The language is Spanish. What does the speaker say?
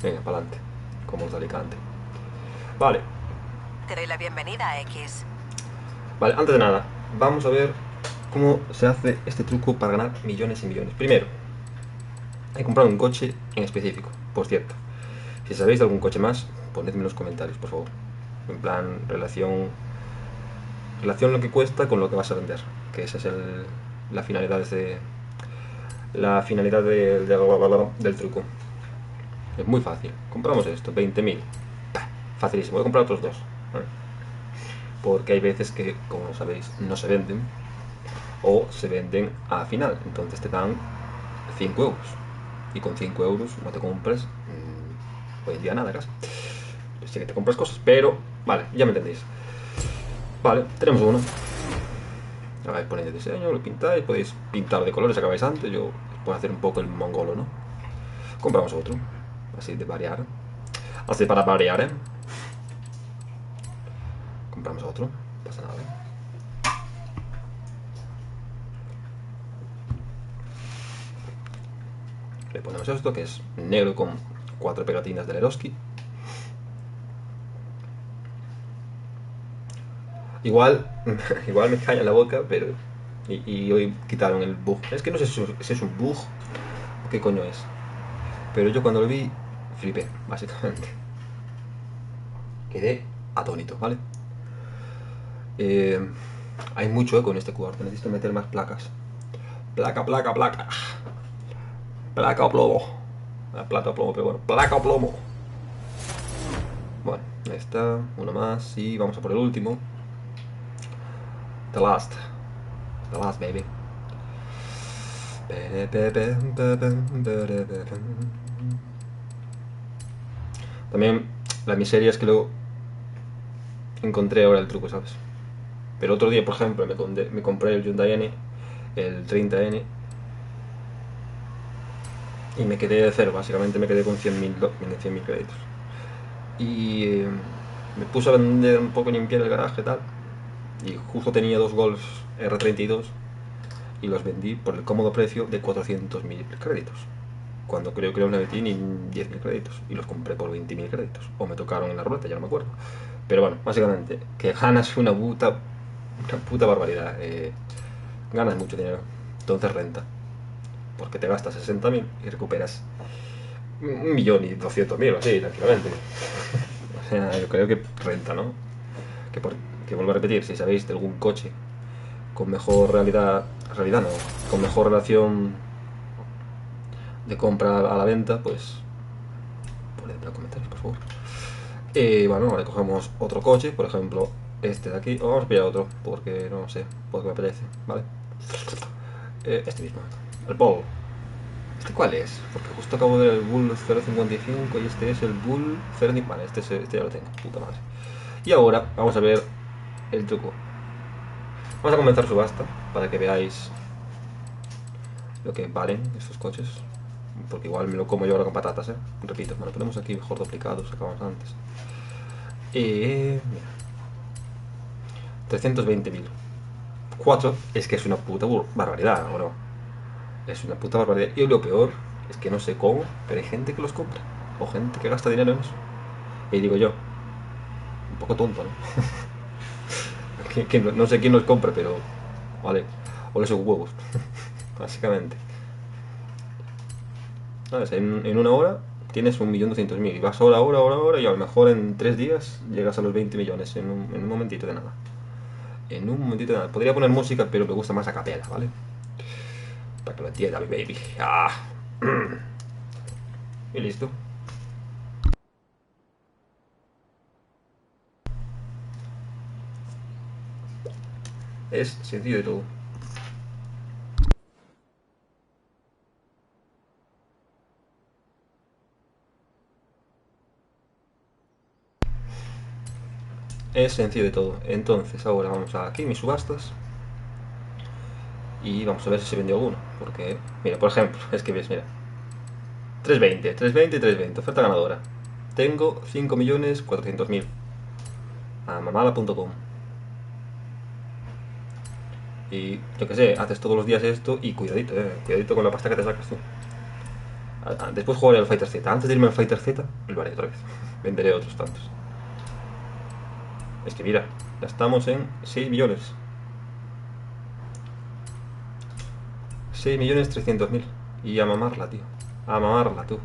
Venga, para adelante. Como los de Alicante. Vale, Te doy la bienvenida a X. vale, antes de nada, vamos a ver cómo se hace este truco para ganar millones y millones. Primero, he comprado un coche en específico, por cierto. Si sabéis de algún coche más, ponedme en los comentarios, por favor. En plan, relación lo que cuesta con lo que vas a vender. Que esa es la finalidad del truco. Es muy fácil. Compramos esto, 20.000. Facilísimo. Voy a comprar otros dos. ¿Vale? Porque hay veces que, como sabéis, no se venden o se venden a final. Entonces te dan 5 euros. Y con 5 euros no te compras hoy en día nada casi. Sí que te compras cosas, pero vale, ya me entendéis. Vale, tenemos uno. A ver, ponéis el diseño, lo pintáis, podéis pintar de colores, acabáis antes. Yo puedo hacer un poco el mongolo, ¿no? Compramos otro, así de variar. Así para variar, ¿eh? Compramos otro, no pasa nada. Le ponemos esto, que es negro con 4 pegatinas de Leroski. Igual, igual me cae en la boca, pero... Y hoy quitaron el bug. Es que no sé si es un bug o qué coño es. Pero yo cuando lo vi, flipé, básicamente. Quedé atónito, ¿vale? Eh, hay mucho eco en este cuarto, necesito meter más placas. Placa, placa, placa. Placa o plomo. Plata o plomo, pero bueno, placa o plomo. Bueno, ahí está, uno más y vamos a por el último. The last. The last, baby. También la miseria es que luego encontré ahora el truco, ¿sabes? Pero otro día, por ejemplo, me compré el Hyundai N, el 30N, y me quedé de cero, básicamente me quedé con 100.000 créditos. Y me puse a vender un poco, limpiar el garaje y tal, y justo tenía dos Golf R32 y los vendí por el cómodo precio de 400.000 créditos. Cuando creo que no le metí ni 10.000 créditos y los compré por 20.000 créditos. O me tocaron en la ruleta, ya no me acuerdo. Pero bueno, básicamente, que ganas una puta barbaridad. Ganas mucho dinero. Entonces renta. Porque te gastas 60.000 y recuperas 1.200.000 o así, tranquilamente. O sea, yo creo que renta, ¿no? Que, que vuelvo a repetir, si sabéis de algún coche con mejor realidad no, con mejor relación de compra a la venta, pues ponedme en los comentarios, por favor. Bueno, ahora cogemos otro coche, por ejemplo, este de aquí. O vamos a pillar otro, porque no sé, porque me apetece, ¿vale? Este mismo, el Polo. ¿Este cuál es? Porque justo acabo de ver el Bull 055 y este es el Bull 0. Vale, este ya lo tengo, puta madre. Y ahora vamos a ver el truco. Vamos a comenzar subasta para que veáis lo que valen estos coches. Porque igual me lo como yo ahora con patatas, ¿eh? Repito, bueno, ponemos aquí mejor duplicados, acabamos antes. Mira, 320.000. 4 es que es una puta barbaridad, ¿o no? Es una puta barbaridad. Y lo peor es que no sé cómo, pero hay gente que los compra. O gente que gasta dinero en eso. Y digo yo, un poco tonto, ¿no? Que no sé quién los compra, pero... Vale, ole sus huevos. Básicamente. ¿Sabes? En una hora tienes 1.200.000 y vas hora y a lo mejor en 3 días llegas a los 20 millones en un momentito de nada. En un momentito de nada. Podría poner música, pero me gusta más a capela, ¿vale? Para que lo entienda mi baby. Ah. Y listo. Es sencillo de todo. Es sencillo de todo. Entonces ahora vamos a aquí mis subastas y vamos a ver si se vendió alguno. Porque, mira, por ejemplo, es que ves, mira. 320, 320, 320, oferta ganadora. Tengo 5.400.000. A mamala.com. Y yo qué sé, haces todos los días esto y cuidadito, cuidadito con la pasta que te sacas tú. Después jugaré al Fighter Z. Antes de irme al Fighter Z, lo haré otra vez. Venderé otros tantos. Es que mira, ya estamos en 6 millones. 6.300.000. Y a mamarla, tío. A mamarla, tú.